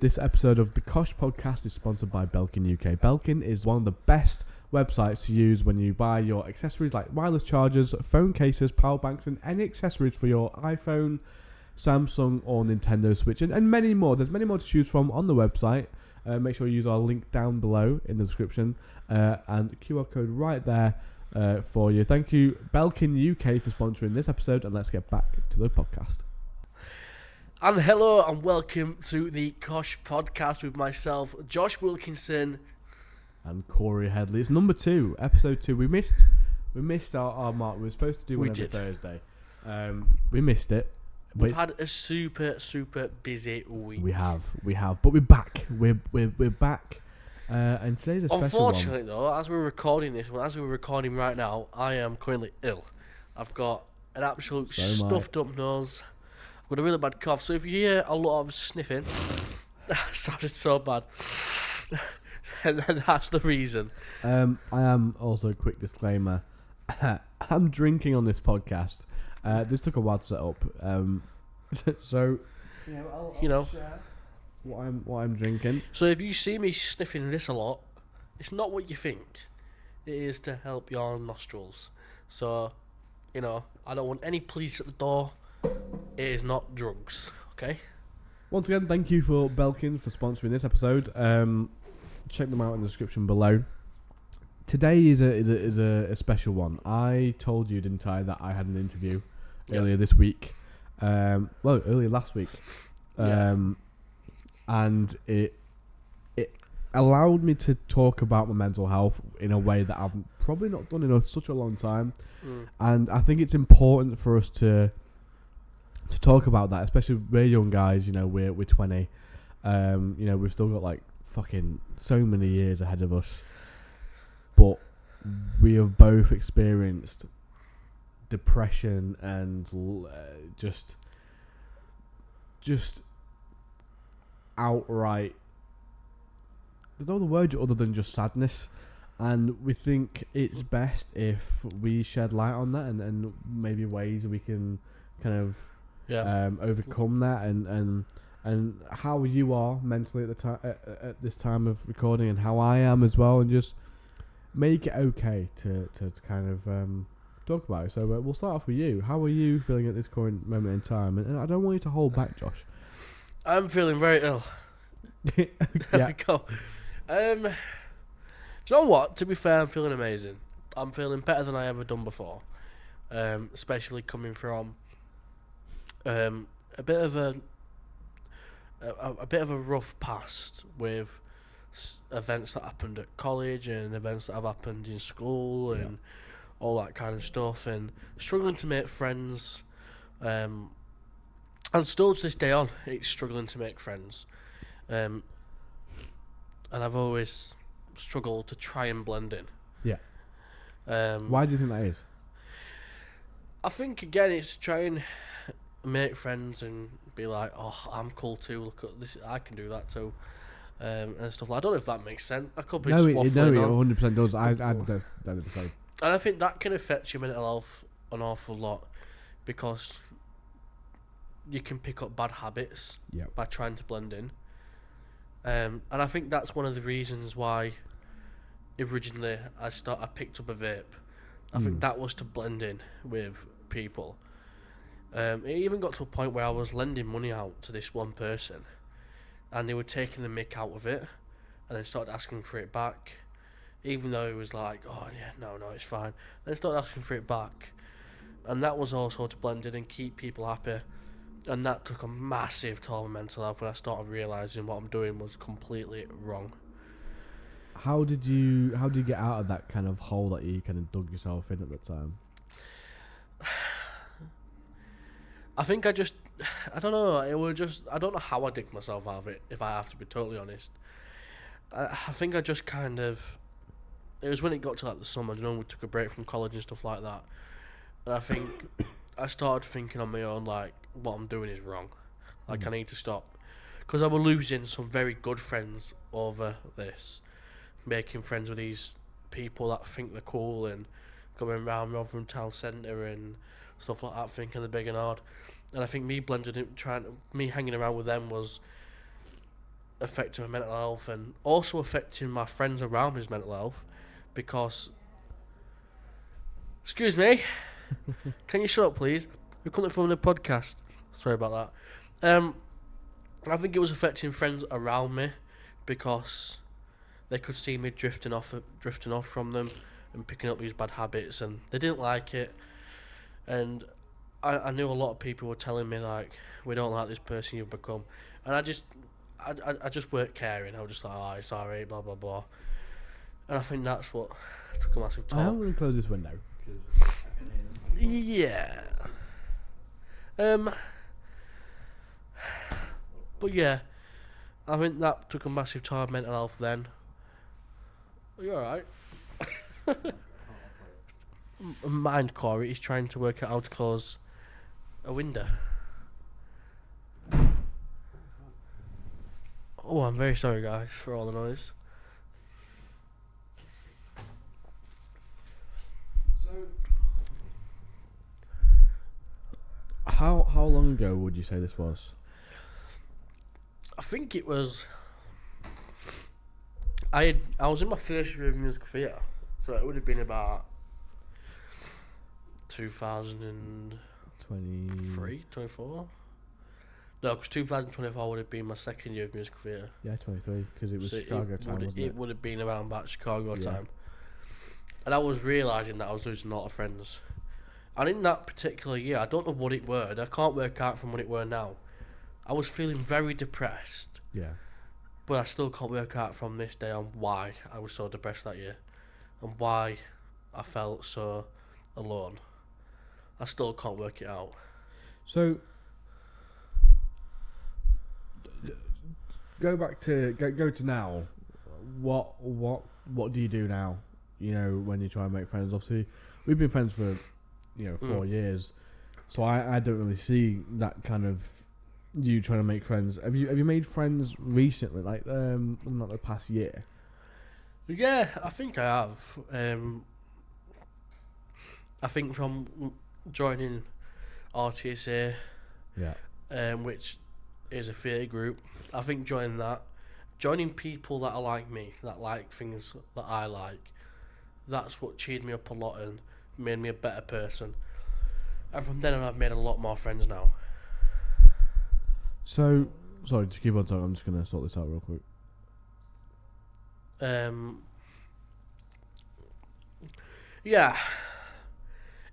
This episode of the Kosh podcast is sponsored by Belkin UK. Belkin is one of the best websites to use when you buy your accessories like wireless chargers, phone cases, power banks, and any accessories for your iPhone, Samsung, or Nintendo Switch, and many more. There's many more to choose from on the website. Make sure you use our link down below in the description and the QR code right there for you. Thank you, Belkin UK, for sponsoring this episode, and let's get back to the podcast. And hello and welcome to the Kosh podcast with myself, Josh Wilkinson. And Korie Headley. It's number 2, episode 2. We missed our mark. We were supposed to do one every Thursday. We missed it. We've had a super busy week. We have. But we're back. We're back. And today's a special one. Unfortunately, though, as we're recording this one, as we're recording right now, I am currently ill. I've got an absolute stuffed up nose. I've got a really bad cough. So if you hear a lot of sniffing, that sounded so bad. And that's the reason. I am also, quick disclaimer, I'm drinking on this podcast. This took a while to set up. So, I'll share what I'm drinking. So if you see me sniffing this a lot, it's not what you think. It is to help your nostrils. So, I don't want any police at the door. It is not drugs, okay? Once again, thank you for Belkin for sponsoring this episode. Check them out in the description below. Today is a special one. I told you, didn't I, that I had an interview earlier this week. Earlier last week. And it allowed me to talk about my mental health in a way that I've probably not done in such a long time. And I think it's important for us to talk about that, especially we're young guys. We're 20. We've still got like fucking so many years ahead of us, but we have both experienced depression and just outright, there's no other word other than just sadness. And we think it's best if we shed light on that and maybe ways we can kind of overcome that and how you are mentally at the time at this time of recording, and how I am as well, and just make it okay to kind of talk about it. So we'll start off with you. How are you feeling at this current moment in time? And I don't want you to hold back, Josh. I'm feeling very ill. There we go. Do you know what? To be fair, I'm feeling amazing. I'm feeling better than I ever done before. Especially coming from a bit of a rough past with events that happened at college and events that have happened in school and all that kind of stuff, and struggling to make friends. And still to this day on, it's struggling to make friends. And I've always struggled to try and blend in. Yeah. Why do you think that is? I think, again, it's to try and make friends and be like, oh, I'm cool too, look at this, I can do that too, and stuff like that. I don't know if that makes sense. I could be it 100% does. I the same. And I think that can affect your mental health an awful lot, because you can pick up bad habits by trying to blend in. And I think that's one of the reasons why originally I picked up a vape. I think that was to blend in with people. It even got to a point where I was lending money out to this one person, and they were taking the mick out of it, and then started asking for it back, even though it was like, oh yeah, no, it's fine. Then they started asking for it back, and that was also to blend in and keep people happy, and that took a massive toll on mental health when I started realising what I'm doing was completely wrong. How did you get out of that kind of hole that you kind of dug yourself in at the time? I think I don't know, I don't know how I dig myself out of it, if I have to be totally honest. I think I just kind of, it was when it got to like the summer, we took a break from college and stuff like that, and I think I started thinking on my own, like, what I'm doing is wrong, like I need to stop, because I was losing some very good friends over this, making friends with these people that think they're cool and going around Rotherham Town Centre and stuff like that, thinking they're big and hard. And I think me blending it, me hanging around with them was affecting my mental health and also affecting my friends around me's mental health because. Excuse me. Can you shut up, please? We're coming from the podcast. Sorry about that. I think it was affecting friends around me because they could see me drifting off from them and picking up these bad habits, and they didn't like it. And I knew a lot of people were telling me like, we don't like this person you've become, and I just weren't caring. I was just like, oh, it's alright, blah blah blah. And I think that's what took a massive toll. I'm going to close this window. Yeah. But yeah, I think that took a massive toll on mental health then. Are you alright? Mind Korie, he's trying to work out how to close a window. Oh, I'm very sorry guys for all the noise. How long ago would you say this was? I think it was. I was in my first year of music theatre, so it would have been about 2023, 24. No, because 2024 would have been my second year of music theatre. Yeah, 23, because it was so Chicago time, wasn't it? It would have been around about Chicago time. And I was realising that I was losing a lot of friends. And in that particular year, I don't know what it were, and I can't work out from what it were now. I was feeling very depressed. Yeah. But I still can't work out from this day on why I was so depressed that year. And why I felt so alone. I still can't work it out. So, go back to go to now. What do you do now? You know, when you try and make friends. Obviously, we've been friends for 4 years, so I don't really see that kind of you trying to make friends. Have you made friends recently? Like not the past year. Yeah, I think I have. I think from joining RTSA, which is a theatre group. I think joining people that are like me, that like things that I like, that's what cheered me up a lot and made me a better person. And from then on, I've made a lot more friends now. So, sorry, just keep on talking. I'm just gonna sort this out real quick. Yeah.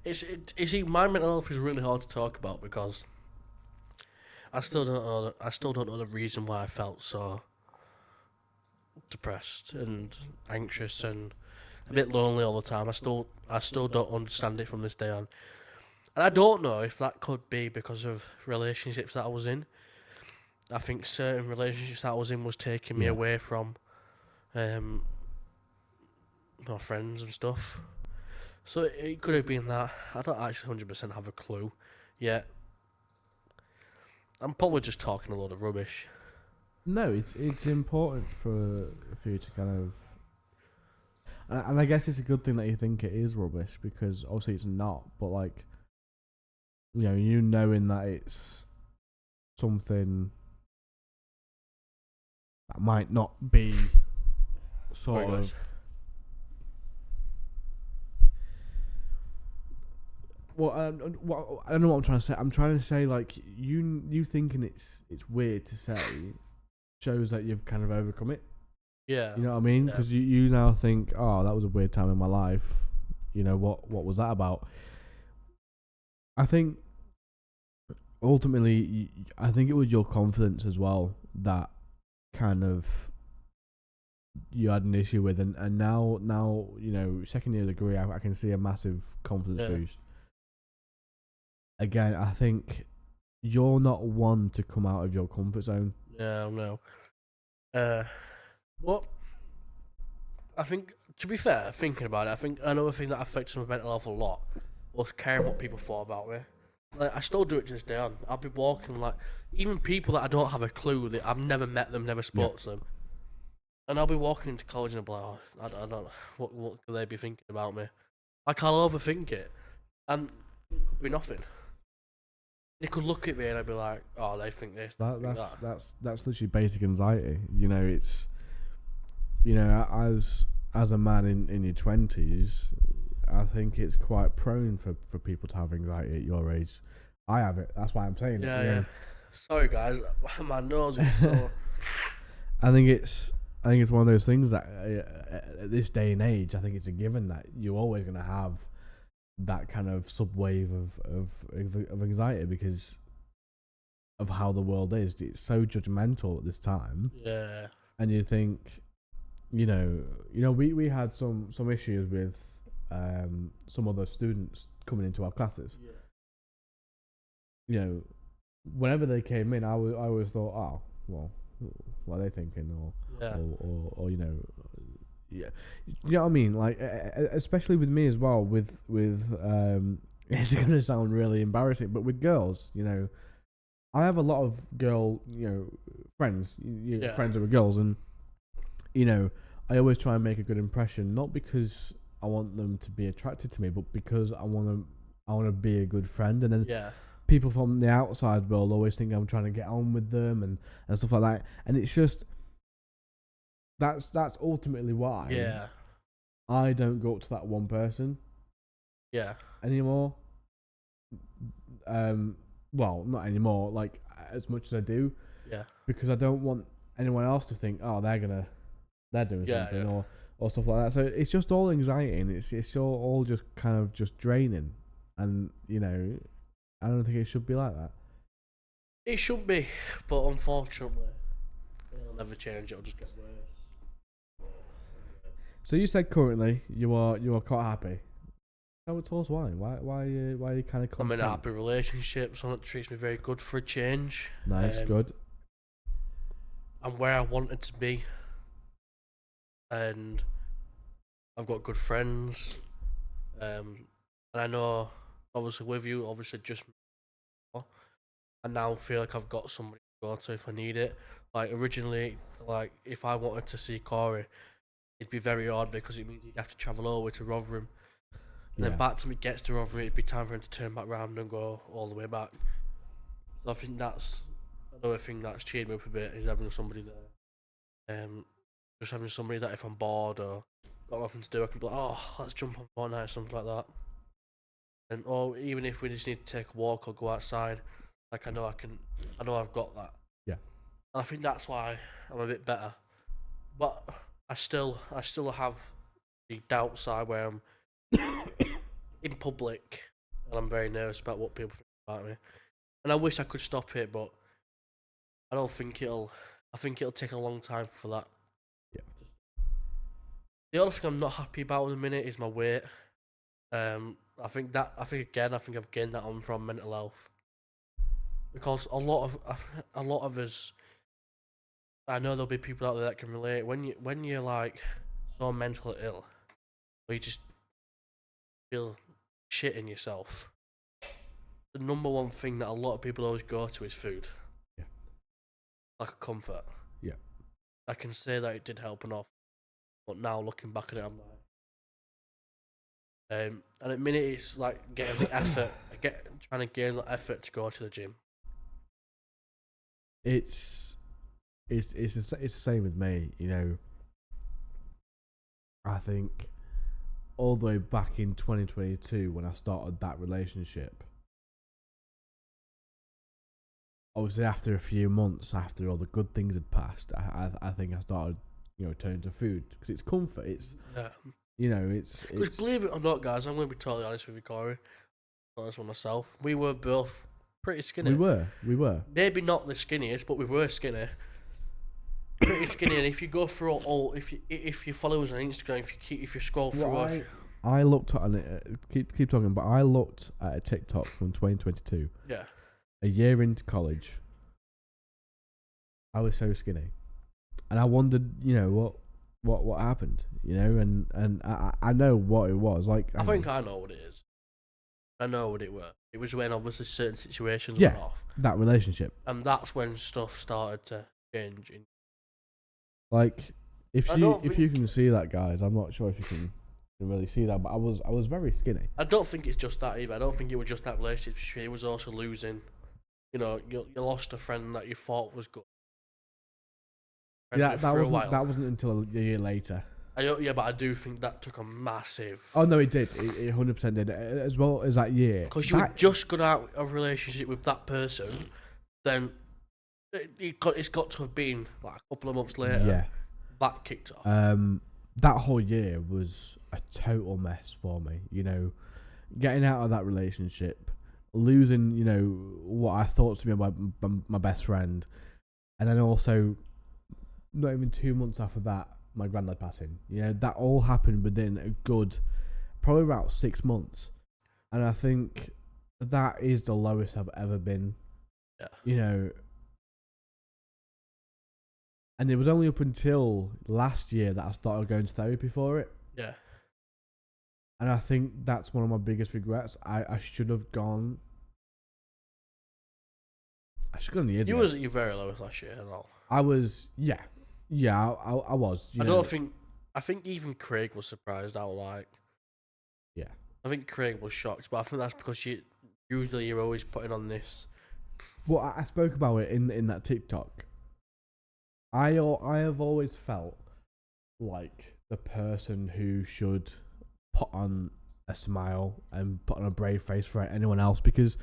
My mental health is really hard to talk about because I still don't know the reason why I felt so depressed and anxious and a bit lonely all the time. I still don't understand it from this day on. And I don't know if that could be because of relationships that I was in. I think certain relationships that I was in was taking me away from my friends and stuff. So it could have been that. I don't actually 100% have a clue yet. I'm probably just talking a lot of rubbish. No, it's important for you to kind of, and I guess it's a good thing that you think it is rubbish because obviously it's not. But like, you knowing that it's something that might not be sort of. Well, I don't know what I'm trying to say. I'm trying to say like you thinking it's weird to say shows that you've kind of overcome it. Yeah. You know what I mean? Because you now think, oh, that was a weird time in my life. What was that about? I think ultimately, I think it was your confidence as well that kind of you had an issue with, and now second year degree, I can see a massive confidence boost. Again, I think you're not one to come out of your comfort zone. Yeah, no. Well, I think, to be fair, thinking about it, I think another thing that affects my mental health a lot was caring what people thought about me. Like, I still do it to this day on. I'll be walking, like, even people that I don't have a clue, that I've never met them, never spoke to them. And I'll be walking into college and I'll be like, I don't know, what could they be thinking about me? Like, I'll overthink it. And it could be nothing. They could look at me and I'd be like, oh, they think this. That's literally basic anxiety. You know, it's, you know, as a man in your 20s, I think it's quite prone for people to have anxiety at your age. I have it. That's why I'm saying it. Yeah. Sorry, guys. My nose is sore. I think it's one of those things that at this day and age, I think it's a given that you're always going to have that kind of subwave of anxiety because of how the world is. It's so judgmental at this time. Yeah. And you think, you know, we had some issues with some other students coming into our classes. Yeah. You know, whenever they came in, I always thought, oh, well, what are they thinking, or you know, yeah, you know what I mean? Like, especially with me as well. With it's gonna sound really embarrassing, but with girls, you know, I have a lot of girl, you know, friends, friends who are girls, and you know, I always try and make a good impression, not because I want them to be attracted to me, but because I want to be a good friend, and then people from the outside world always think I'm trying to get on with them and stuff like that, and it's just that's ultimately why I don't go up to that one person anymore. Well, not anymore, like as much as I do, because I don't want anyone else to think, oh, they're doing something or stuff like that. So it's just all anxiety, and it's all just kind of just draining, and you know, I don't think it should be like that. It should be, but unfortunately, it'll never change. It'll just get worse. So you said currently you are quite happy. Tell us why. Why are you kind of content? I'm in a happy relationship. Someone that treats me very good for a change. Nice, good. I'm where I wanted to be, and I've got good friends. And I know, obviously with you, obviously just me. I now feel like I've got somebody to go to if I need it. Like originally, like if I wanted to see Korie, it'd be very hard because it means you'd have to travel over to Rotherham. And then back to me gets to Rotherham, it'd be time for him to turn back round and go all the way back. So I think that's another thing that's cheered me up a bit, is having somebody there. Just having somebody that if I'm bored or got nothing to do, I can be like, oh, let's jump on Fortnite or something like that. And or even if we just need to take a walk or go outside, like I know I've got that. Yeah. And I think that's why I'm a bit better. But I still have the doubt side where I'm in public and I'm very nervous about what people think about me. And I wish I could stop it, but I don't think I think it'll take a long time for that. Yeah. The other thing I'm not happy about at the minute is my weight. I think I've gained that on from mental health. Because a lot of us, I know there'll be people out there that can relate. When you're like so mentally ill, or you just feel shit in yourself, the number one thing that a lot of people always go to is food. Yeah. Like a comfort. Yeah. I can say that it did help enough, but now looking back at it, I'm like, and at the minute it's like getting the effort, trying to gain the effort to go to the gym. It's the same with me, you know. I think all the way back in 2022 when I started that relationship, obviously after a few months, after all the good things had passed, I think I started, you know, turning to food because it's comfort. It's you know, it's believe it or not, guys, I'm going to be totally honest with you, Korie. Honest with myself, we were both pretty skinny. We were. Maybe not the skinniest, but we were skinny. Pretty skinny, and if you go through if you follow us on Instagram, if you scroll through, I looked at keep talking, but I looked at a TikTok from 2022. Yeah. A year into college, I was so skinny, and I wondered, you know, what happened, you know, and I know what it was like. I think I know what it is. I know what it was. It was when obviously certain situations went off. That relationship, and that's when stuff started to change. Like, if you can see that, guys, I'm not sure if you can really see that, but I was very skinny. I don't think it's just that either. I don't think it was just that relationship. It was also losing you lost a friend that you thought was good. Yeah, For a while. that wasn't until a year later. But I do think that took a massive. Oh no, it did. It 100% did. As well as that year. Because you had just got out of a relationship with that person, then it's got to have been like a couple of months later. Yeah. That kicked off. That whole year was a total mess for me. Getting out of that relationship, losing, what I thought to be my best friend, and then also, not even 2 months after that, my granddad passing. That all happened within a good, probably about 6 months, and I think that is the lowest I've ever been. Yeah. And it was only up until last year that I started going to therapy for it. Yeah. And I think that's one of my biggest regrets. I should have gone. I should have gone years ago. You was at your very lowest last year and all. I was, yeah. I was. I think even Craig was surprised how Yeah. I think Craig was shocked, but I think that's because you're always putting on this. Well, I spoke about it in that TikTok. I have always felt like the person who should put on a smile and put on a brave face for anyone else, because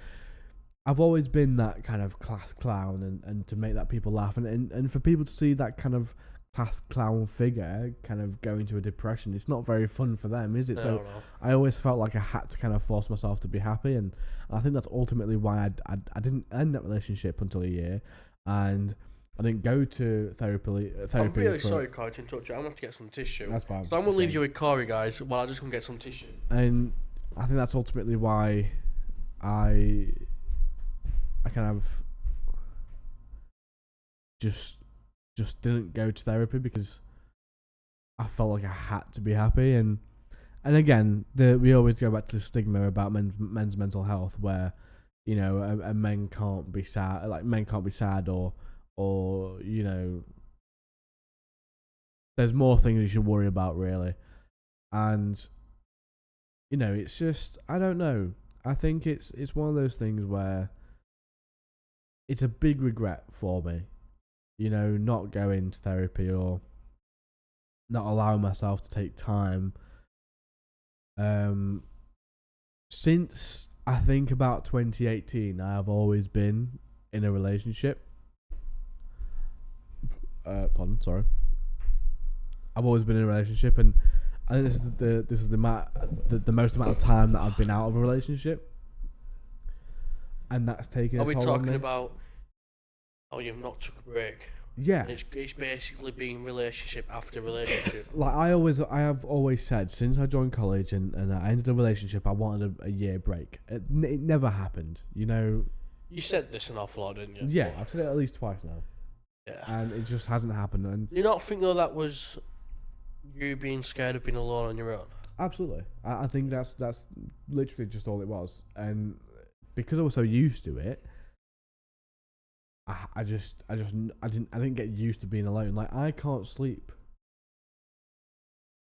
I've always been that kind of class clown and to make that people laugh and for people to see that kind of class clown figure kind of go into a depression, it's not very fun for them, is it? No. I always felt like I had to kind of force myself to be happy, and I think that's ultimately why I didn't end that relationship until a year, and I didn't go to therapy. I'm really sorry, Corey, to interrupt you. I'm going to have to get some tissue. That's fine. So I'm going to leave you with Corey, guys, while I just go and get some tissue. And I think that's ultimately why I kind of just didn't go to therapy, because I felt like I had to be happy. And again, we always go back to the stigma about men's mental health, where a men can't be sad, or there's more things you should worry about, really. And it's just, I don't know, I think it's one of those things where it's a big regret for me, not going to therapy or not allowing myself to take time. Since I think about 2018, I have always been in a relationship. Sorry. I've always been in a relationship, and I think this is the most amount of time that I've been out of a relationship, and that's taken. Are we talking about? Oh, you've not took a break. Yeah, it's basically been relationship after relationship. Like I have always said, since I joined college and I ended a relationship, I wanted a year break. It never happened. You said this an awful lot, didn't you? Yeah, I've said it at least twice now. Yeah, and it just hasn't happened. And do you not think though that was you being scared of being alone on your own? Absolutely, I think that's literally just all it was. And because I was so used to it, I didn't get used to being alone. Like, I can't sleep.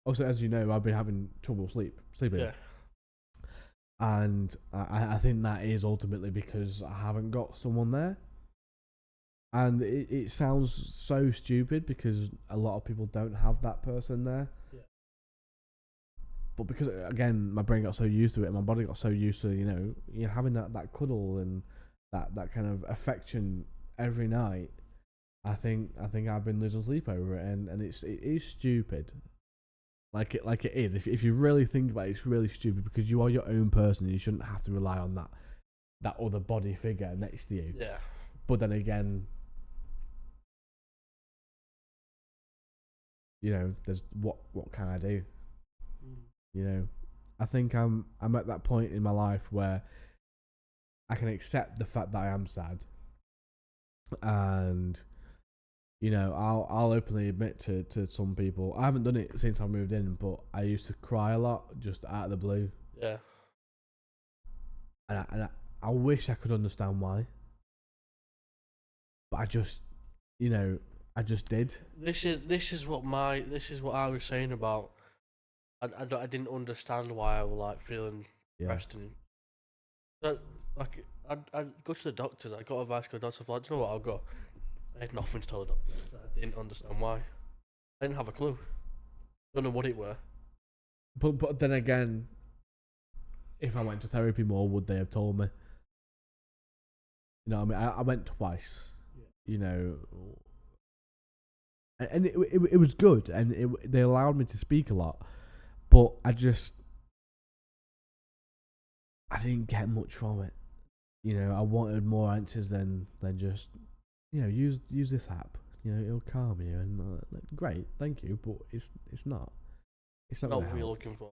Also, as you know, I've been having trouble sleeping. Yeah. And I think that is ultimately because I haven't got someone there. And it sounds so stupid because a lot of people don't have that person there. Yeah. But because, again, my brain got so used to it and my body got so used to, having that cuddle and that kind of affection every night, I think I've been losing sleep over it, and it is stupid. Like it is. If you really think about it, it's really stupid because you are your own person and you shouldn't have to rely on that other body figure next to you. Yeah. But then again, there's what can I do? I think I'm at that point in my life where I can accept the fact that I am sad. And I'll openly admit to some people, I haven't done it since I moved in, but I used to cry a lot just out of the blue. Yeah. And I wish I could understand why, but I just did. This is what I was saying about. I didn't understand why I was like feeling depressed, and but like I'd go to the doctors. I got advice to go to the doctor. I thought, do you know what? I'll go. I had nothing to tell the doctor. I didn't understand why. I didn't have a clue. Don't know what it were. But then again, if I went to therapy more, would they have told me? You know what I mean? I went twice. Yeah. You know, and it was good, and they allowed me to speak a lot, but I didn't get much from it. You know, I wanted more answers than just, you know, use this app. You know, it'll calm you, and great, thank you, but it's not. It's not what you're looking for.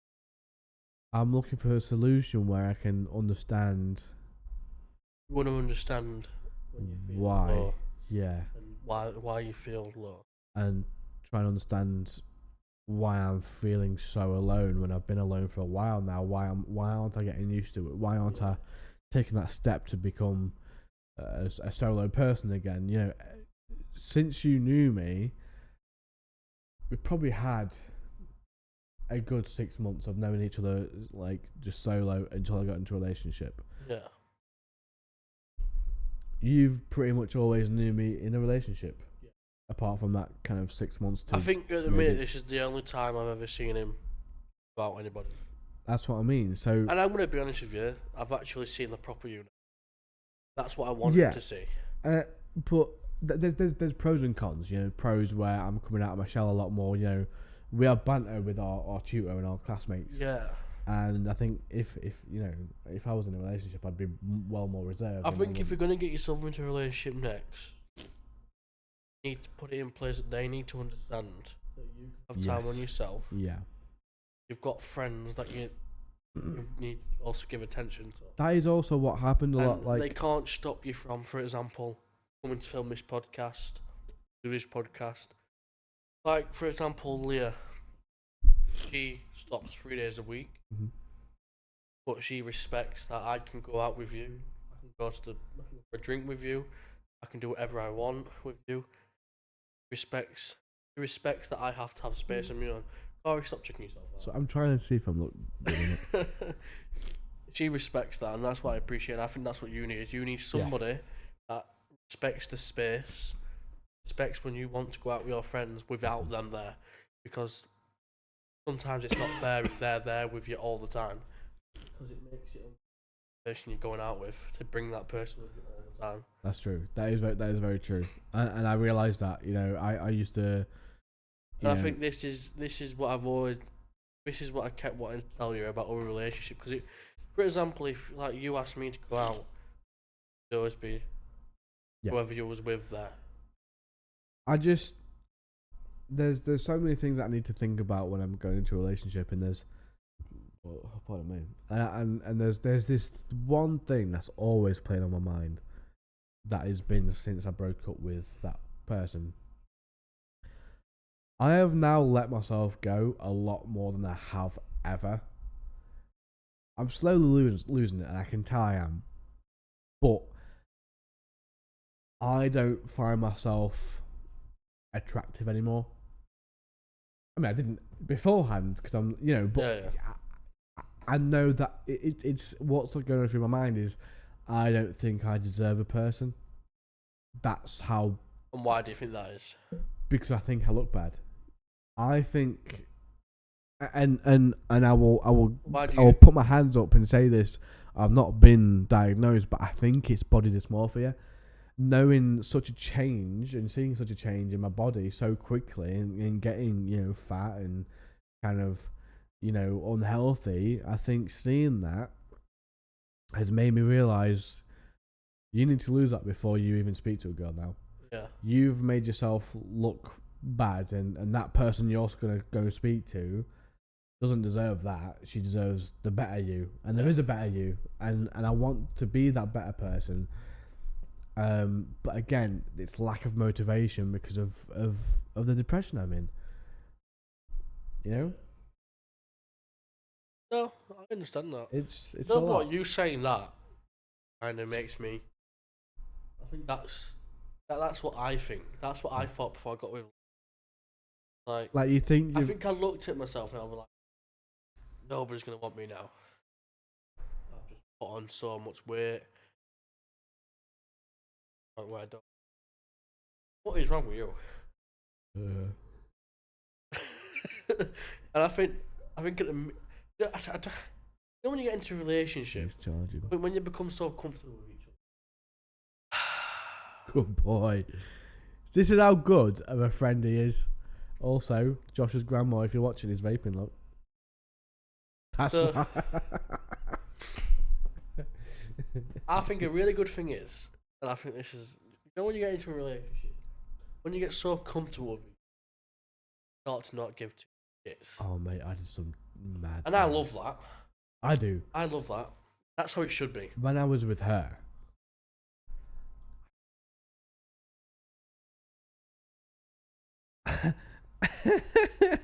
I'm looking for a solution where I can understand. You want to understand when you feel why, low, yeah, and why you feel low, and try and understand why I'm feeling so alone when I've been alone for a while now. Why aren't I getting used to it? Why aren't I taking that step to become a solo person again? You know, since you knew me, we probably had a good 6 months of knowing each other, like just solo, until I got into a relationship. Yeah. You've pretty much always knew me in a relationship, apart from that kind of 6 months. I think at the minute this is the only time I've ever seen him about anybody. That's what I mean. So, and I'm going to be honest with you, I've actually seen the proper unit. That's what I wanted to see. But there's pros and cons. You know, pros where I'm coming out of my shell a lot more. You know, we have banter with our tutor and our classmates. Yeah. And I think if you know, if I was in a relationship, I'd be well more reserved. I think if you're going to get yourself into a relationship next, you need to put it in place that they need to understand that you have time on yourself. Yeah. You've got friends that you need to also give attention to. That is also what happened a lot. Like, they can't stop you from, for example, coming to film this podcast, do this podcast. Like, for example, Leah, she stops 3 days a week, but she respects that I can go out with you, I can go to for a drink with you, I can do whatever I want with you. She respects that I have to have space on my own. Korie, stop checking yourself out. So I'm trying to see if I'm doing it. She respects that, and that's what I appreciate. I think that's what you need. You need somebody that respects the space, respects when you want to go out with your friends without them there, because sometimes it's not fair if they're there with you all the time, because it makes it the person you're going out with to bring that person with you all the time. That's true. That is very true. And I realised that. You know, I used to. I think this is what I kept wanting to tell you about our relationship, because for example, if like you asked me to go out, it'd always be whoever you was with there. There's so many things that I need to think about when I'm going into a relationship, and pardon me, and there's this one thing that's always playing on my mind, that has been since I broke up with that person. I have now let myself go a lot more than I have ever. I'm slowly losing it, and I can tell I am. But I don't find myself attractive anymore. I mean, I didn't beforehand, because I'm, you know, but I know that it's what's going through my mind is I don't think I deserve a person. That's how. And why do you think that is? Because I think I look bad. I think, and I will put my hands up and say this. I've not been diagnosed, but I think it's body dysmorphia. Knowing such a change and seeing such a change in my body so quickly, and getting, you know, fat and kind of, you know, unhealthy, I think seeing that has made me realise you need to lose that before you even speak to a girl now. Yeah. You've made yourself look bad, and that person you're also going to go speak to doesn't deserve that. She deserves the better you, and there is a better you, and I want to be that better person. But again, it's lack of motivation because of the depression I'm in. You know? No, I understand that. It's a lot. You saying that kind of makes me. I think that's what I think. That's what I thought before I got with. Like you think? I think I looked at myself and I was like, nobody's gonna want me now. I've just put on so much weight. where I don't. What is wrong with you? And I think at the, you know when you get into a relationship, when you become so comfortable with each other. Good boy. This is how good of a friend he is. Also, Josh's grandma, if you're watching, is vaping. Look. That's so, I think a really good thing is, and I think this is, you know, when you get into a relationship, when you get so comfortable with it, you start to not give two shits. Oh mate, I did some mad. And things. I love that. I do. I love that. That's how it should be. When I was with her,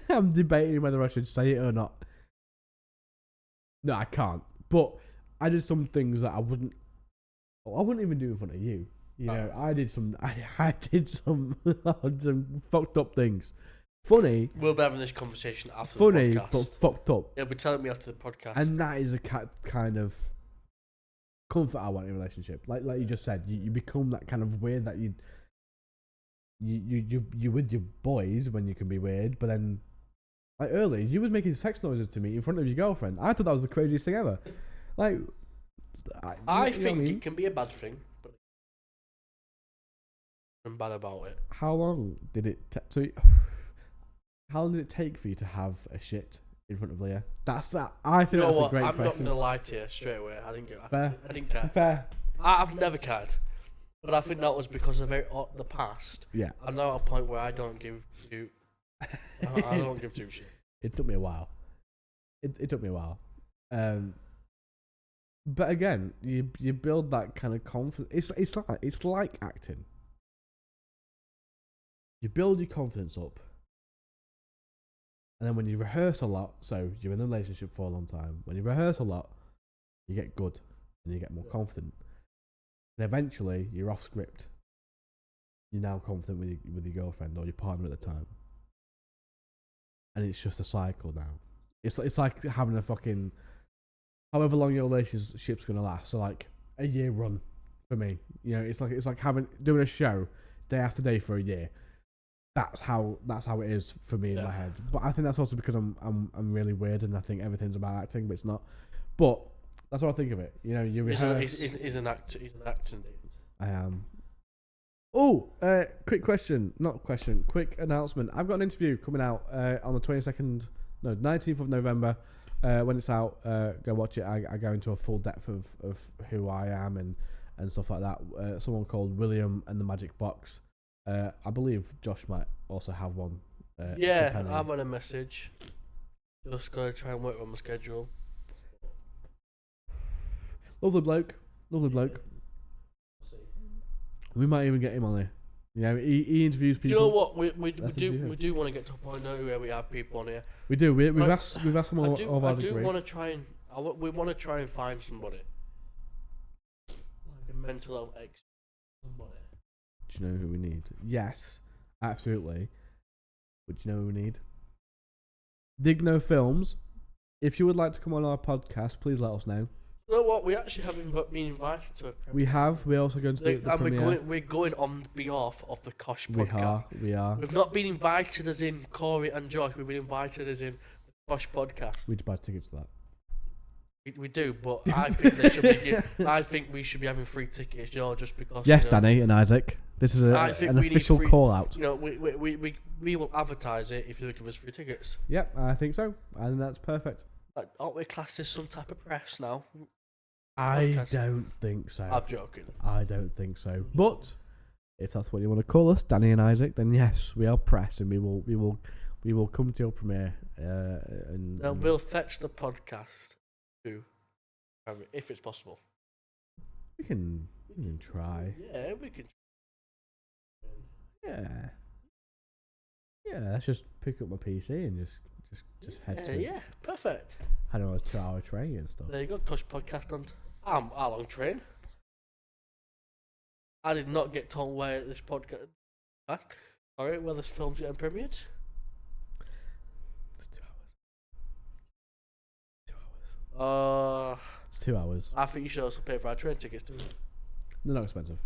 I'm debating whether I should say it or not. No, I can't. But I did some things that I wouldn't even do in front of you. You know, I did some some fucked up things. Funny. We'll be having this conversation after the podcast. Funny, but fucked up. He'll be telling me after the podcast. And that is a kind of comfort I want in a relationship. Like you just said, you become that kind of weird that you with your boys when you can be weird, but then like earlier you was making sex noises to me in front of your girlfriend. I thought that was the craziest thing ever. Like, I think it can be a bad thing, but I'm bad about it. How long did it? How long did it take for you to have a shit in front of Leah? That's that. I think that's a great question. I'm not gonna lie to you straight away. I didn't care. Fair. I've never cared, but I think that was because of the past. Yeah. I'm now at a point where I don't give two. I don't give two shit. It took me a while. It took me a while. But again, you build that kind of confidence. It's like acting. You build your confidence up. And then when you rehearse a lot, so you're in a relationship for a long time, when you rehearse a lot, you get good and you get more confident. And eventually, you're off script. You're now confident with your girlfriend or your partner at the time. And it's just a cycle now. It's like having a fucking, however long your relationship's gonna last. So like a year run for me. You know, it's like doing a show day after day for a year. That's how it is for me in my head. But I think that's also because I'm really weird and I think everything's about acting, but it's not. But that's what I think of it. You know, you rehearse. He's an actor. He's an actor. I am. Oh, quick announcement. I've got an interview coming out on the 19th of November. When it's out, go watch it. I go into a full depth of who I am and stuff like that. Someone called William and the Magic Box. I believe Josh might also have one. Yeah, I'm on a message. Just gotta try and work on my schedule. Lovely bloke. We might even get him on there. You know, he interviews people. Do you know what? We do want to get to a point now where we have people on here. We do. We've asked them all of our degree. We want to try and find somebody like a mental health expert. Somebody. Do you know who we need? Yes, absolutely. But do you know who we need? Digno Films. If you would like to come on our podcast, please let us know. You know what? We actually have been invited to a premiere. We have. We're also going to the premiere. We're going on behalf of the Kosh podcast. We are. We've not been invited as in Korie and Josh. We've been invited as in the Kosh podcast. We'd buy tickets to that. We do, but I think they should be. I think we should be having free tickets, you know, just because. Yes, you know, Danny and Isaac. This is an official call out. You know, we will advertise it if you give us free tickets. Yep, I think so. I think that's perfect. Like, aren't we classed as some type of press now? I don't think so. I'm joking. I don't think so. But if that's what you want to call us, Danny and Isaac, then yes, we are press, and we will come to your premiere. And we'll fetch the podcast to, if it's possible. We can try. Yeah, we can. Yeah. Let's just pick up my PC and just head to. Yeah, perfect. I don't know, a 2-hour train and stuff. There you go, Kosh podcast on. How long train? I did not get told where this podcast. Sorry, where this film's getting premiered. It's 2 hours. It's 2 hours. I think you should also pay for our train tickets too. They're not expensive.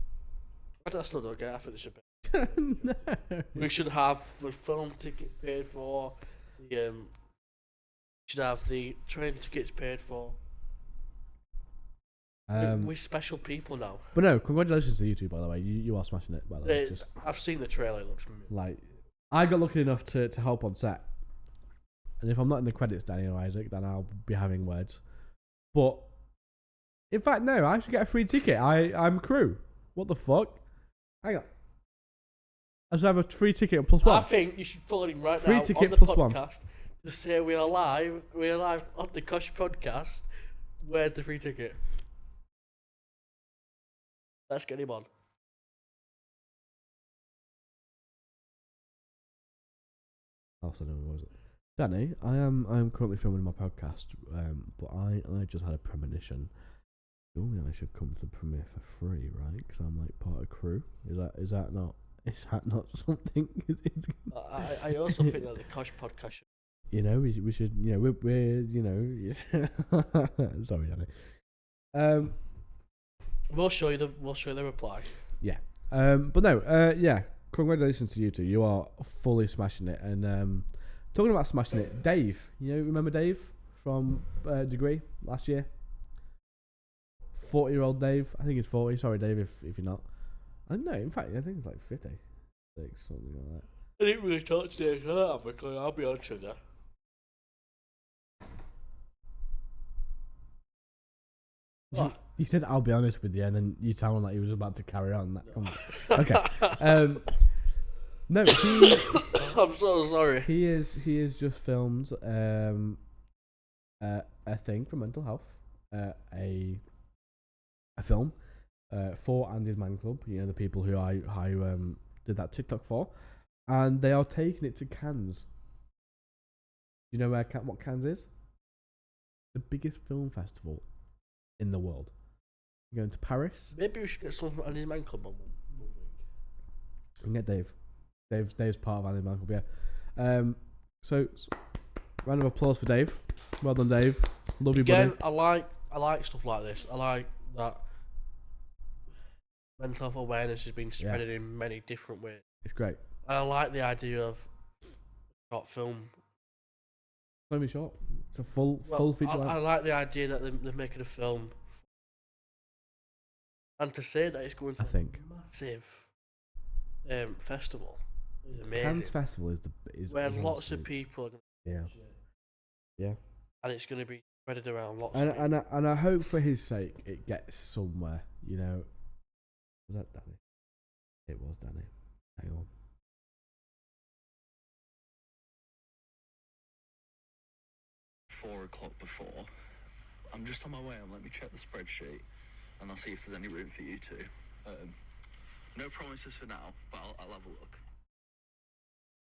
That's not okay. I think it should be. No. We should have the film tickets paid for. The should have the train tickets paid for. We're special people now. But no, congratulations to you two, by the way. You are smashing it, by the way. I've seen the trailer. It looks like, I got lucky enough to help on set. And if I'm not in the credits, Daniel Isaac, then I'll be having words. But, in fact, no, I should get a free ticket. I'm crew. What the fuck? Hang on. I should have a free ticket and plus one. I think you should put him right free now ticket on the plus podcast one. to say we are live on the Kosh podcast. Where's the free ticket? Let's get him on. Also, no, what was it? Danny, I am currently filming my podcast, but I just had a premonition. Surely I should come to the premiere for free, right? Because I'm like part of crew. Is that not something? I also think that the Kosh podcast should... You know, we should, you know, we're you know, sorry, Danny. We'll show you the reply. Yeah. But no, yeah. Congratulations to you two. You are fully smashing it. And talking about smashing it, Dave. You know, remember Dave from Degree last year? 40-year-old Dave. I think he's 40. Sorry, Dave, if you're not. I don't know. In fact, I think it's like 50. Something like that. I didn't really talk to Dave because I'll be honest with you. What? You said I'll be honest with you, and then you sounded like he was about to carry on. Okay. No, I'm so sorry. He is just filmed a thing for mental health, a film for Andy's Man Club. You know, the people who I did that TikTok for, and they are taking it to Cannes. Do you know what Cannes is? The biggest film festival in the world. You're going to Paris. Maybe we should get someone from Andy's Man Club on one week. We can get Dave. Dave's part of Andy's Man Club, yeah. So round of applause for Dave. Well done, Dave. Love you, buddy. I like stuff like this. I like that mental health awareness has been spread in many different ways. It's great. And I like the idea of short film. It's only short. It's a full feature length. I like the idea that they're making a film, and to say that it's going to a massive festival is amazing. Cannes Festival is where lots of people are going to yeah, and it's going to be spread around lots. And I hope for his sake it gets somewhere. You know, was that Danny? It was Danny. Hang on. 4 o'clock before. I'm just on my way and let me check the spreadsheet and I'll see if there's any room for you two. No promises for now, but I'll have a look.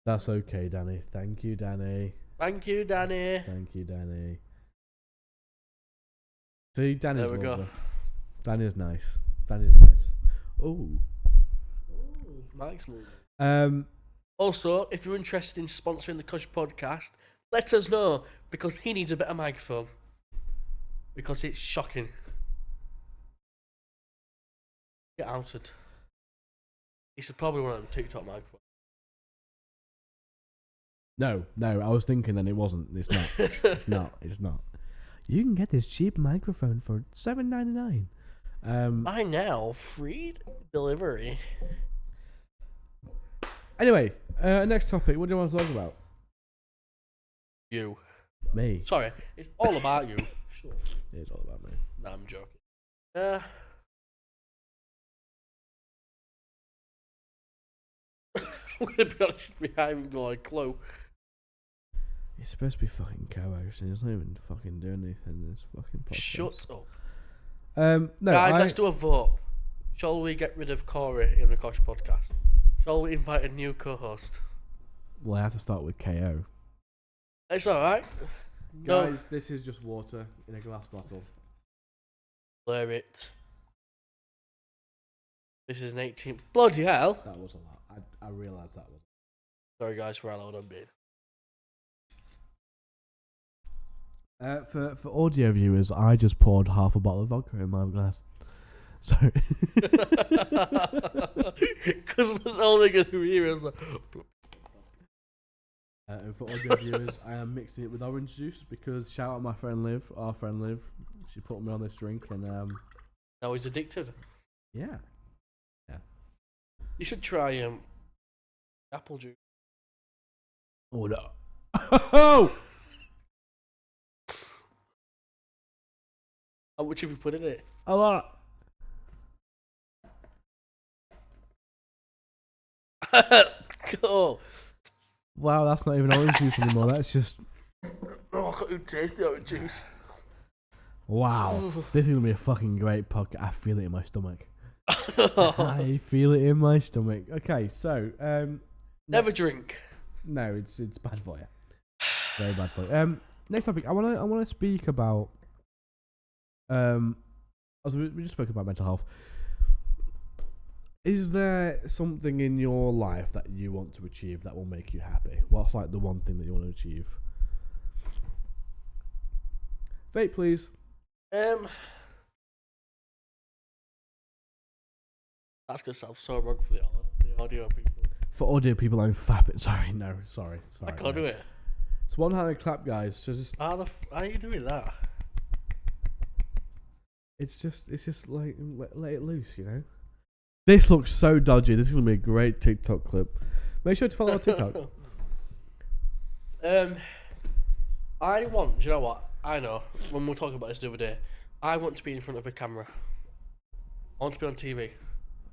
That's okay, Danny. Thank you, Danny. Thank you, Danny. Thank you, Danny. See, Danny's there we lovely. go. Danny's nice. Danny's nice. Oh, Mike's moving. Also, if you're interested in sponsoring the Kosh podcast, let us know, because he needs a better microphone. Because it's shocking. Get outed. He should probably want a TikTok microphone. No, I was thinking then it wasn't. It's not. It's not. You can get this cheap microphone for $7.99. Buy now, free delivery. Anyway, next topic. What do you want to talk about? You. Me. Sorry, it's all about you. Sure. It's all about me. No, I'm joking. I'm gonna be honest with you, I haven't got a clue. You're supposed to be fucking co-host, and he's not even fucking doing anything in this fucking podcast. Shut up. No, guys, let's do a vote. Shall we get rid of Korie in the Kosh podcast? Shall we invite a new co-host? Well, I have to start with KO. It's alright. Guys, this is just water in a glass bottle. Blur it. This is an 18. Bloody hell! That was a lot. I realised that was. Sorry, guys, for how loud I'm being. For audio viewers, I just poured half a bottle of vodka in my glass. Sorry. Because all they're going to hear is like... And for audio viewers, I am mixing it with orange juice because shout out my friend Liv, our friend Liv. She put me on this drink and Now he's addicted. yeah. You should try apple juice. Oh no. Oh! How much have you put in it? A lot. Oh. Wow, that's not even orange juice anymore. That's just Oh, I can't even taste the orange juice. wow. This is gonna be a fucking great podcast. I feel it in my stomach. I feel it in my stomach. Okay, so Never drink. no, it's bad for you. Very bad for you. Next topic. I wanna speak about as we just spoke about mental health. Is there something in your life that you want to achieve that will make you happy? What's like the one thing that you want to achieve? Vape, please. That's gonna sound so wrong for the audio people. For audio people, I'm fapping. Sorry. I can't do it. It's one-handed clap, guys. So just How are you doing that? it's just like let it loose, you know. This looks so dodgy. This is gonna be a great TikTok clip. Make sure to follow our TikTok. I want. Do you know what? I know. When we were talking about this the other day, I want to be in front of a camera. I want to be on TV.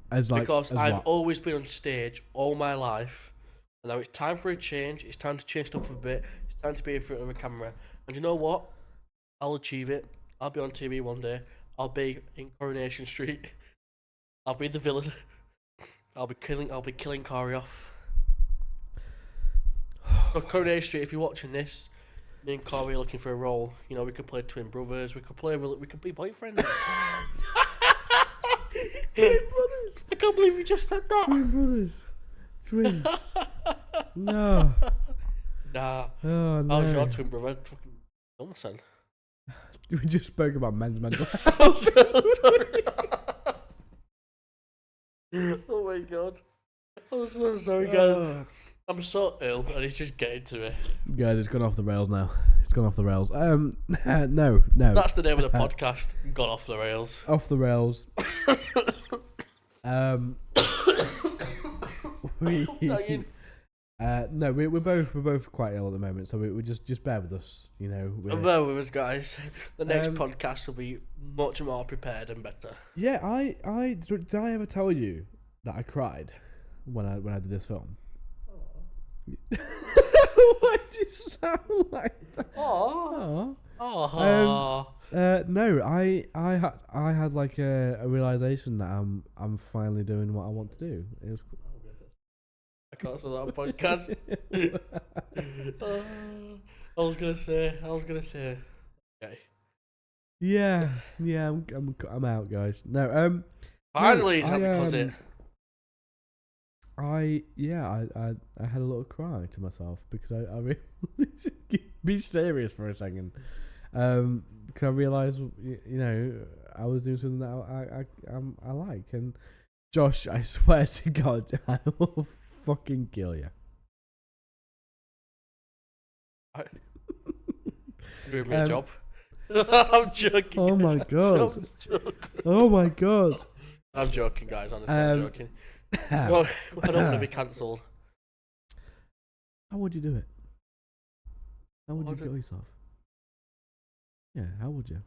Because I've always been on stage all my life, and now it's time for a change. It's time to change stuff a bit. It's time to be in front of a camera. And you know what? I'll achieve it. I'll be on TV one day. I'll be in Coronation Street. I'll be the villain. I'll be killing Korie off. So Coronation Street, if you're watching this, me and Korie are looking for a role. You know, we could play twin brothers. We could be boyfriends. Twin brothers. I can't believe you just said that. Twin brothers. Twin. No. Nah. Oh no. How's your twin brother? Fucking Thomason. We just spoke about men's mental. I'm so sorry. Oh my god. I'm so sorry, guys. I'm so ill, and it's just getting to me. Guys, it's gone off the rails now. It's gone off the rails. No. That's the name of the podcast. Gone off the rails. Off the rails. No, we're both quite ill at the moment, so we just bear with us. You know, bear with us, guys. The next podcast will be much more prepared and better. Yeah, did I ever tell you that I cried when I did this film? Why do you sound like that? Oh. No, I had like a realization that I'm finally doing what I want to do. It was cool. I can't say that on podcast. I was gonna say. Okay. Yeah. I'm out, guys. No, finally, it's because it. I had a little cry to myself because I really be serious for a second. Because I realised, you know, I was doing something that I like, and Josh, I swear to God, I will fucking kill you. Doing my job. I'm joking. Oh my god. Oh my god. I'm joking, guys. Honestly, I'm joking. No, I don't want to be cancelled. How would you do it? How would you kill yourself? Yeah, how would you?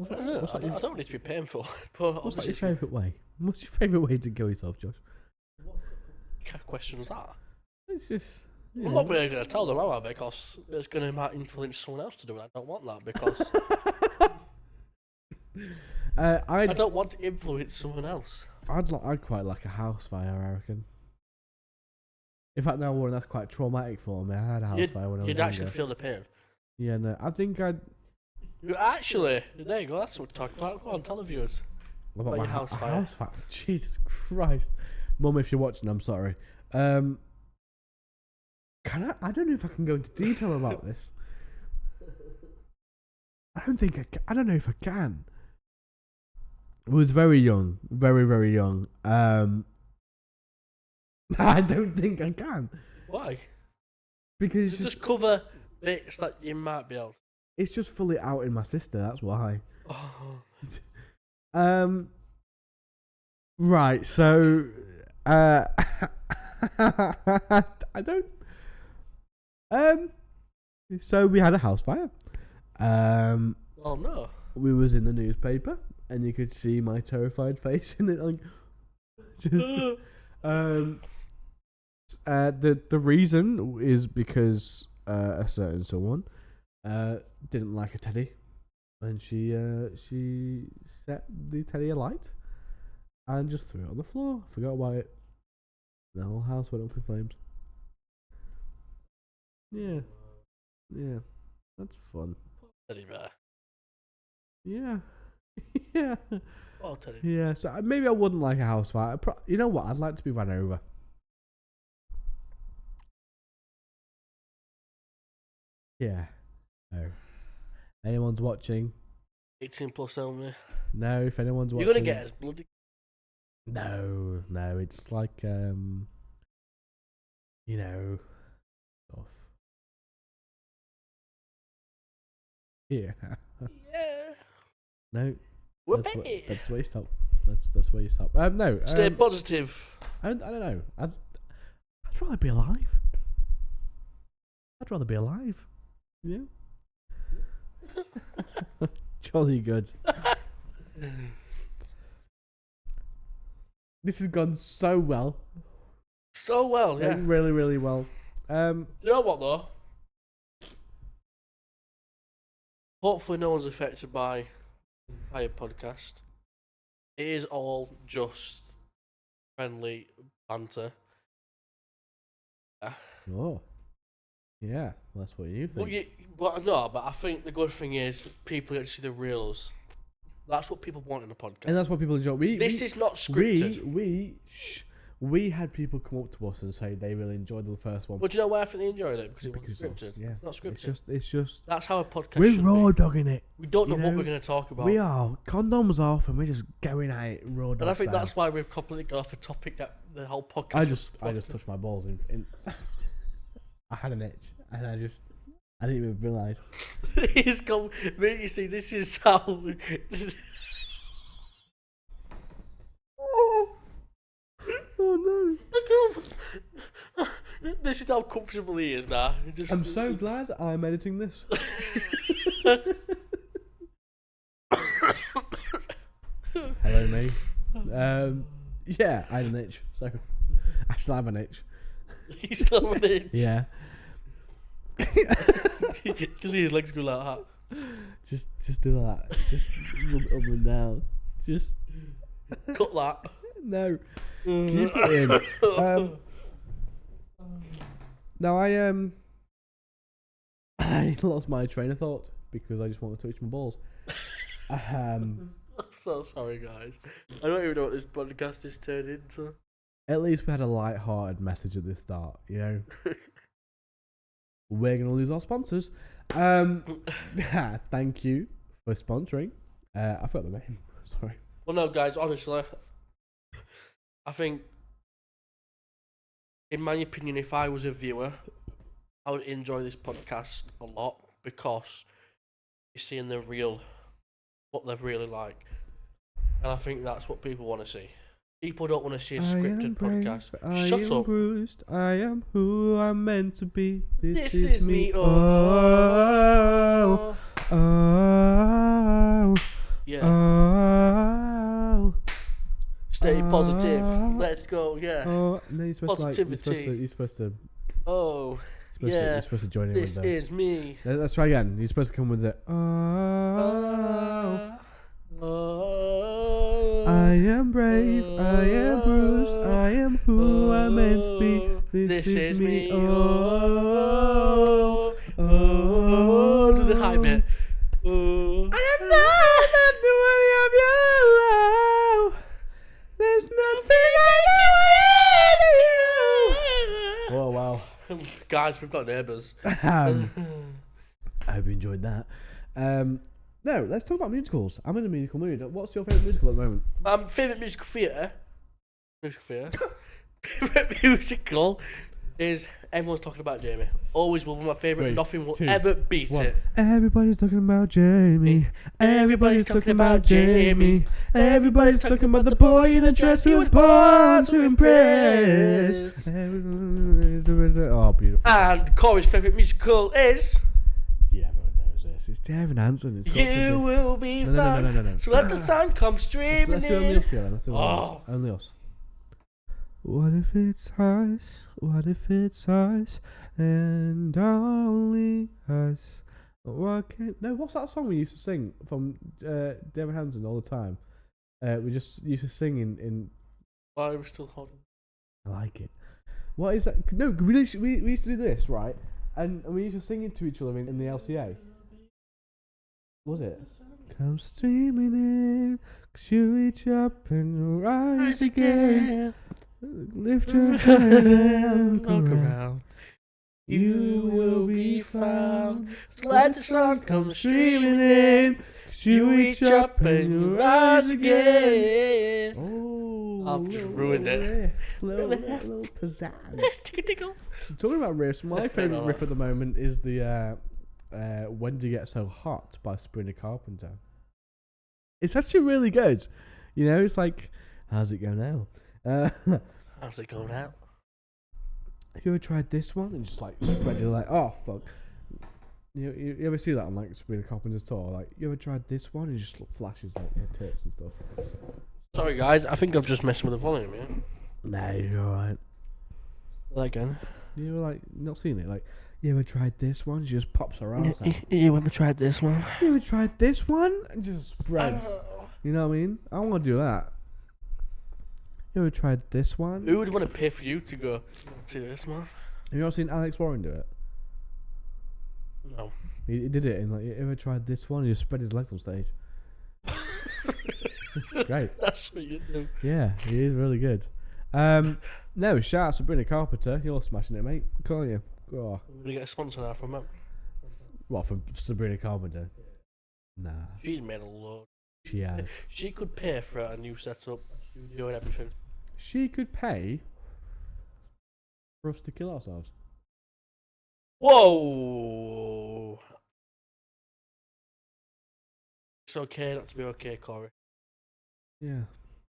I don't need to be painful. But what's your favourite way? What's your favourite way to kill yourself, Josh? What kind of question is that? It's just... I'm not really going to tell them, am I? Because it's going to influence someone else to do it. I don't want that because... I don't want to influence someone else. I'd quite like a house fire, I reckon. In fact, no, that's quite traumatic for me. I had a house fire when I was younger. You'd actually feel the pain. Yeah, no, I think I'd... Actually, there you go. That's what we're talking about. Go on, tell the viewers about your house fire. House fire. Jesus Christ, Mum, if you're watching, I'm sorry. Can I don't know if I can go into detail about this. I don't know if I can. was very young, very very young. I don't think I can Why? because Just cover bits that you might be able. it's just fully out in my sister. That's why. Oh. Right. So, I don't. So we had a house fire. Oh no. We was in the newspaper, and you could see my terrified face in it. Like, just, the reason is because a certain someone didn't like a teddy, and she set the teddy alight and just threw it on the floor. Forgot about it. The whole house went up in flames. Yeah, that's fun. Teddy bear. Yeah, yeah, Oh, Teddy. yeah. So maybe I wouldn't like a house fire. You know what? I'd like to be run over. Yeah. No. Anyone's watching? 18 plus only. No. If anyone's watching, You're gonna get us bloody. No. It's like you know, stuff. Yeah. Yeah. No. Whoopee. That's where you stop. That's where you stop. No. Stay positive. I don't know. I'd rather be alive. I'd rather be alive. Yeah. Jolly good. This has gone so well. So well, yeah. Really, really well. You know what though? Hopefully no one's affected by the entire podcast. It is all just friendly banter. Oh. Yeah, that's what you think. But I think the good thing is people get to see the real us. That's what people want in a podcast. And that's what people enjoy. This is not scripted. We had people come up to us and say they really enjoyed the first one. But do you know why I think they enjoyed it? Because it wasn't scripted. Yeah. It's not scripted. It's just. That's how a podcast We're should raw be. dogging it. We don't know what we're going to talk about. We are condoms off, and we're just going at it raw dog. And I think style. that's why we've completely got off the topic that the whole podcast. I just touched my balls in I had an itch, and I didn't even realise. You see, this is how. Oh no! This is how comfortable he is now. I'm so glad I'm editing this. Hello, me. Yeah, I had an itch, so I still have an itch. You still have an itch? Yeah. Because his legs go like that. Just do that. Just rub it up and down. Just cut that. No. Keep it in. Now I lost my train of thought because I just want to touch my balls. I'm so sorry, guys. I don't even know what this podcast is turned into. At least we had a light-hearted message at the start, you know. We're gonna lose our sponsors. Thank you for sponsoring. I forgot the name. Sorry. Well, no, guys. Honestly, I think, in my opinion, if I was a viewer, I would enjoy this podcast a lot because you're seeing what they're really like, and I think that's what people want to see. People don't want to see a scripted podcast. Shut up. Bruised. I am who I'm meant to be. This is me. Oh. Yeah. Oh. Stay positive. Let's go. Yeah. Oh, no, you're supposed Positivity. you're supposed to. Oh. You're supposed to join in This with that. is me. Let's try again. You're supposed to come with the. Oh. I am brave, I am bruised, I am who I'm meant to be. This is me. Oh. Do the high bit. And I'm not worthy of your love. There's nothing I do. Oh wow. Guys, we've got neighbours. I hope you enjoyed that. No, let's talk about musicals. I'm in a musical mood. What's your favourite musical at the moment? Favourite musical theatre. Favourite musical is Everyone's Talking About Jamie. Always will be my favourite. 3, Nothing will 2, ever beat 1. it. Everybody's talking about Jamie. Everybody's talking about Jamie. Everybody's talking about the boy in the dress who was born to impress. Oh, beautiful. And Corey's favourite musical is Yeah, everyone knows this. It's Devin Hansen. It's got to You be. Will Be Found. No. So let the sun come streaming Let's do only in. us together. Let's do only us. What if it's us? What if it's us and only us? What's that song we used to sing from Devin Hansen all the time? We just used to sing in. Why are we still holding? I like it. What is that? No, we used to do this, right? And we used to sing it to each other in the LCA. Was it? Come streaming in, 'cause you reach up and rise again. Lift your head and look around. You will be found. So let the sun come streaming in. 'Cause You reach up and you rise again. Oh, I've just ruined it. Little pizzazz. Tickle. Talking about riffs, my favourite riff at the moment is the When Do You Get So Hot by Sabrina Carpenter. It's actually really good. You know, it's like, how's it go now? How's it going out? Have you ever tried this one? And just like spread your like, oh fuck. You ever see that on like Sabrina Carpenter's tour? Like, you ever tried this one? And just flashes like her tits and stuff. Sorry guys, I think I've just messed with the volume here. Nah, you're alright. Again. You were like not seen it? Like, you ever tried this one? She just pops her ass out. You ever tried this one? You ever tried this one? And just spreads. You know what I mean? I want to do that. You ever tried this one? Who would want to pay for you to go see this one? Have you ever seen Alex Warren do it? No. He did it in like, you ever tried this one? He just spread his legs on stage. Great. That's what you do. Yeah, he is really good. No, shout out to Sabrina Carpenter. You're smashing it, mate. Can't you? Go on. We're going to get a sponsor now from them. What, from Sabrina Carpenter? Nah. She's made a load. She has. She could pay for a new setup, studio and everything. She could pay for us to kill ourselves. Whoa! It's okay not to be okay, Corey. Yeah.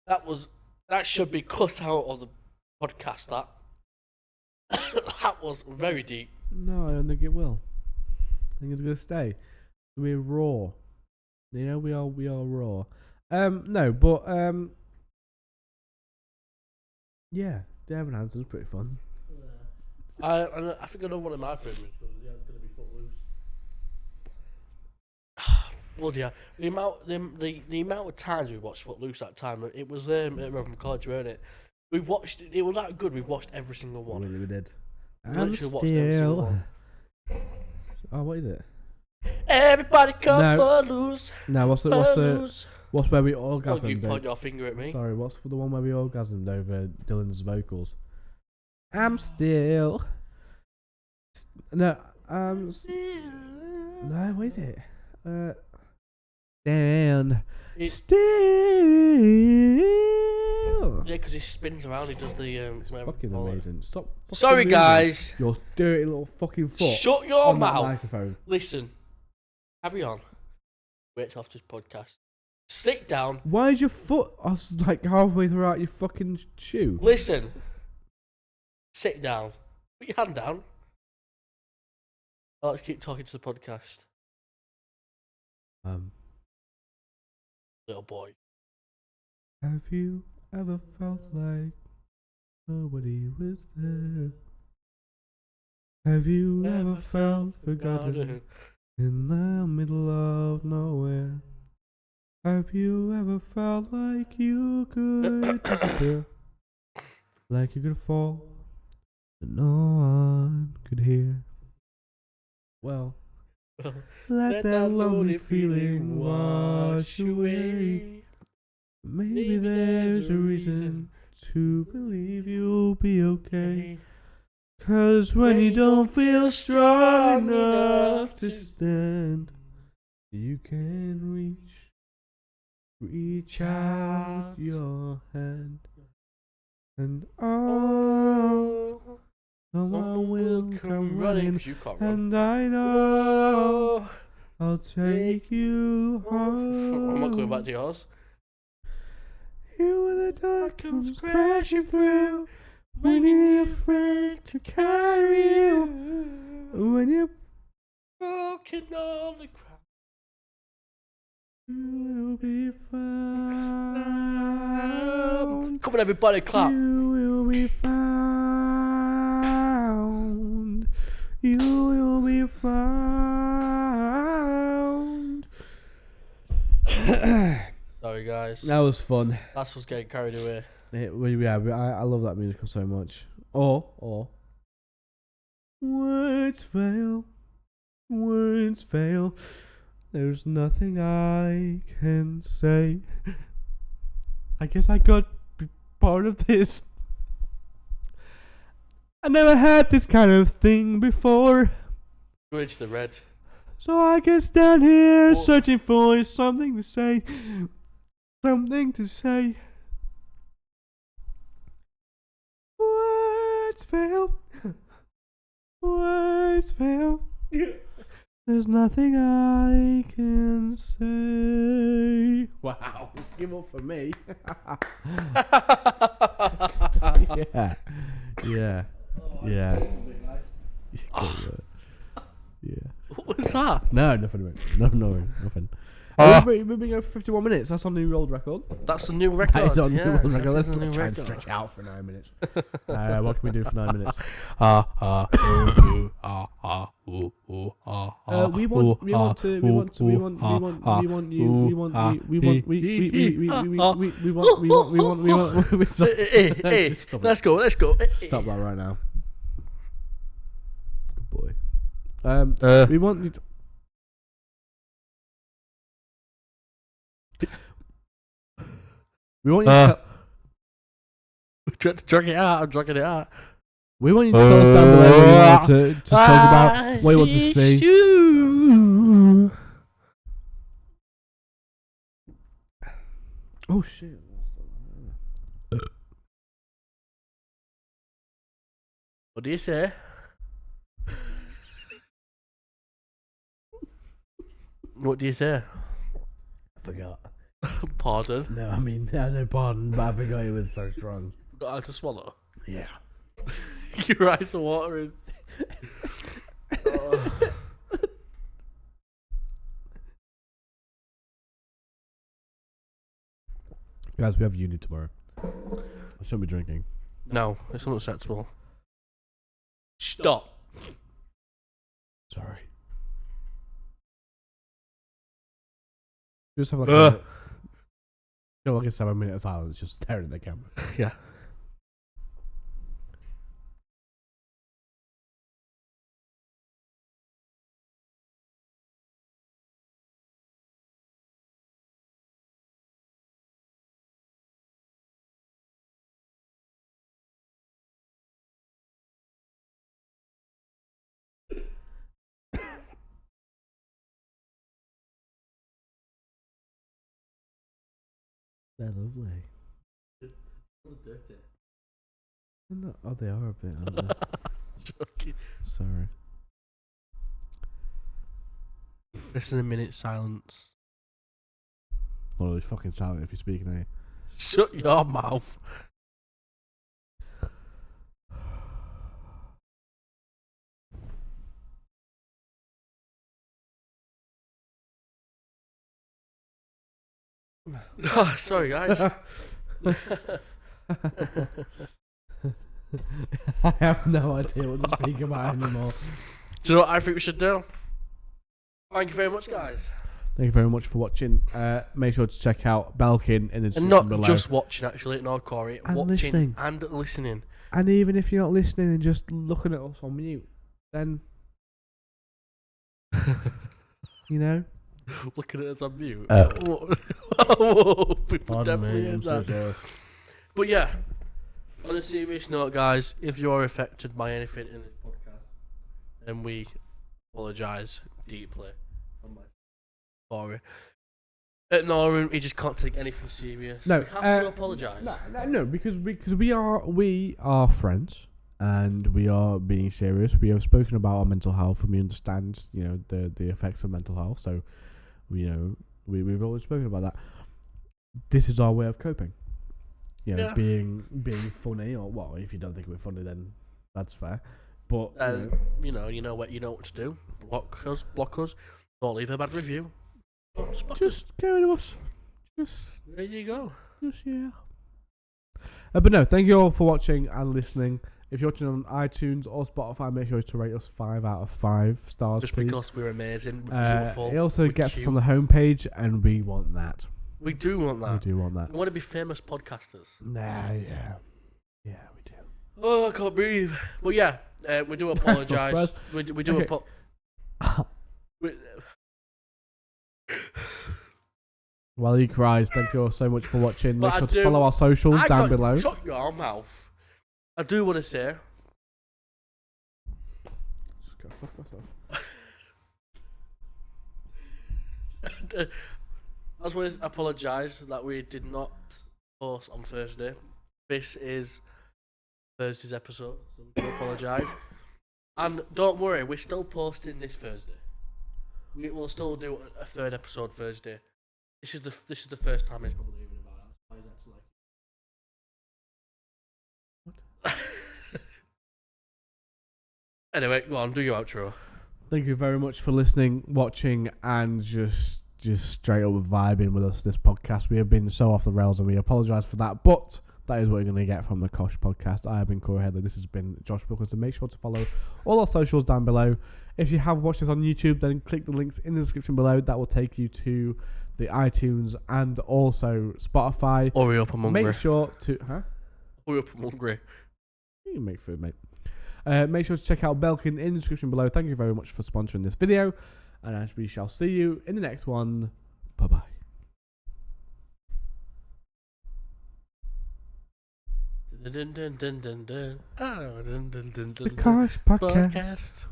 That should be cut out of the podcast. That was very deep. No, I don't think it will. I think it's gonna stay. We're raw. You know, we are raw. No, but yeah, Devin Hansen's pretty fun. I think I know one of my favourites. Yeah, it's gonna be Footloose. Well, yeah, the amount of times we watched Footloose that time, it was at Rotherham College, weren't it? We watched it was that good. We watched every single one. Really, we did. We literally watched every single one. Oh, what is it? Everybody come Footloose. No, what's where we orgasmed? Oh, you point your finger at me. Sorry, what's the one where we orgasmed over Dylan's vocals? I'm still. No, no, what is it? Dan. Still. Yeah, because he spins around. He does the. It's fucking amazing. Stop. Sorry, guys. Your dirty little fucking foot. Shut your on mouth. That microphone. Listen. Carry on. Wait off this podcast. Sit down. Why is your foot like halfway throughout your fucking shoe? Listen. Sit down. Put your hand down. Let's keep talking to the podcast. Little boy. Have you ever felt like nobody was there? Have you ever felt forgotten in the middle of nowhere? Have you ever felt like you could disappear? Like you could fall, but no one could hear? Well, let that lonely feeling wash away. Maybe there's a reason to believe you'll be okay. 'Cause when you don't feel strong enough to stand, You can reach out your hand, and someone will come running, and I know I'll take you home. I'm not going back to yours. You when the dark comes crashing through, when you need a friend to carry you, when you're broken all the crowd. You will be found. Come on, everybody, clap. You will be found. You will be found. Sorry, guys. That was fun. That's us getting carried away. I love that musical so much. Or words fail. Words fail. There's nothing I can say. I guess I got part of this. I never had this kind of thing before. Which the red. So I can stand here searching for something to say. Something to say. Words fail. Words fail. There's nothing I can say. Wow. Give up for me. Yeah. Yeah. Yeah. Yeah. What was that? No, nothing. Mate. No, nothing. We've been going for 51 minutes. That's on the new world record. That's the new record. That is on the new world record. exactly Let's the new try and record. stretch it out for 9 minutes. What can we do for 9 minutes? We want Let's go. Stop that right now. Good boy. We want you to. We want you to. Drag it out. I'm dragging it out. We want you to tell us down below what you want to talk about, what you want to see. Oh shit. What do you say? What do you say? I forgot. Pardon? No, I mean, no pardon, but I forgot it was so strong. Got how to swallow? Yeah. Your eyes are watering. Guys, we have uni tomorrow. I shouldn't be drinking. No, it's unacceptable. Stop. Sorry. Just have like a 7 minute silence, just staring at the camera. Yeah. They're lovely. Dirty. Oh, they are a bit, aren't they? Joking. Sorry. Listen a minute silence. Well, it's fucking silent if you're speaking, eh? Shut your mouth. Oh, sorry, guys. I have no idea what to speak about anymore. Do you know what I think we should do? Thank you very much, guys. Thank you very much for watching. Make sure to check out Belkin in the And description not below. just watching, actually, ignore Korie. And watching listening. and listening. And even if you're not listening and just looking at us on mute, then you know. Looking at us on mute. Whoa, people definitely heard that. But yeah, on a serious note, guys, if you're affected by anything in this podcast, then we apologise deeply. Korie. Ignore him. He just can't take anything serious. No, we have to apologise. No, because we are friends. And we are being serious. We have spoken about our mental health, and we understand, the effects of mental health. So, we've always spoken about that. This is our way of coping. Being funny, or well, if you don't think we're funny, then that's fair. But you know what to do. Block us, or leave a bad review. Just get rid of us. There you go. But no, thank you all for watching and listening. If you're watching on iTunes or Spotify, make sure to rate us 5 out of 5 stars, just please. Because we're amazing, we're beautiful. It also gets us on the homepage, and we want that. We do want that. We want to be famous podcasters. Yeah, we do. Oh, I can't breathe. But yeah, we do apologise. we do While he cries, thank you all so much for watching. Make But sure to follow our socials down below. Shut your mouth. I do want to say. Just go fuck myself. I just want to apologise that we did not post on Thursday. This is Thursday's episode, so we do apologise. And don't worry, we're still posting this Thursday. We will still do a third episode Thursday. This is the first time it's probably even about it. Why is that like? Anyway, go on, do your outro. Thank you very much for listening, watching, and just straight up vibing with us this podcast. We have been so off the rails, and we apologise for that, but that is what you're going to get from the Kosh podcast. I have been Korie Headley. This has been Josh Wilkinson. Make sure to follow all our socials down below. If you have watched us on YouTube, then click the links in the description below. That will take you to the iTunes and also Spotify. Hurry up, I'm hungry. Make sure to... Huh? Hurry up, I'm hungry. You can make food, mate. Make sure to check out Belkin in the description below. Thank you very much for sponsoring this video. And as we shall see you in the next one. Bye-bye. The Kosh podcast.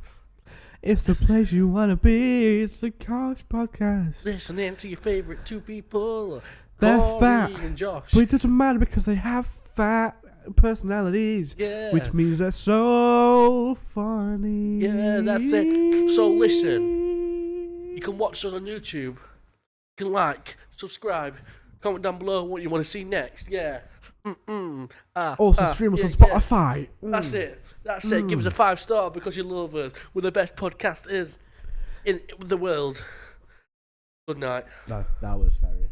It's the place you want to be. It's the Kosh podcast. Listening to your favourite two people. They're Korie fat. and Josh. But it doesn't matter because they have fat personalities. Yeah. Which means they're so funny. Yeah, that's it. So listen. You can watch us on YouTube. You can like, subscribe, comment down below what you want to see next. Yeah. Also stream us on Spotify. Yeah. That's it. Give us a 5-star because you love us. We're the best podcast is in the world. Good night. No, that was very good.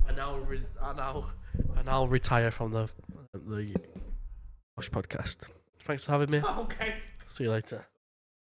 I now retire from the Kosh podcast. Thanks for having me. Okay. See you later.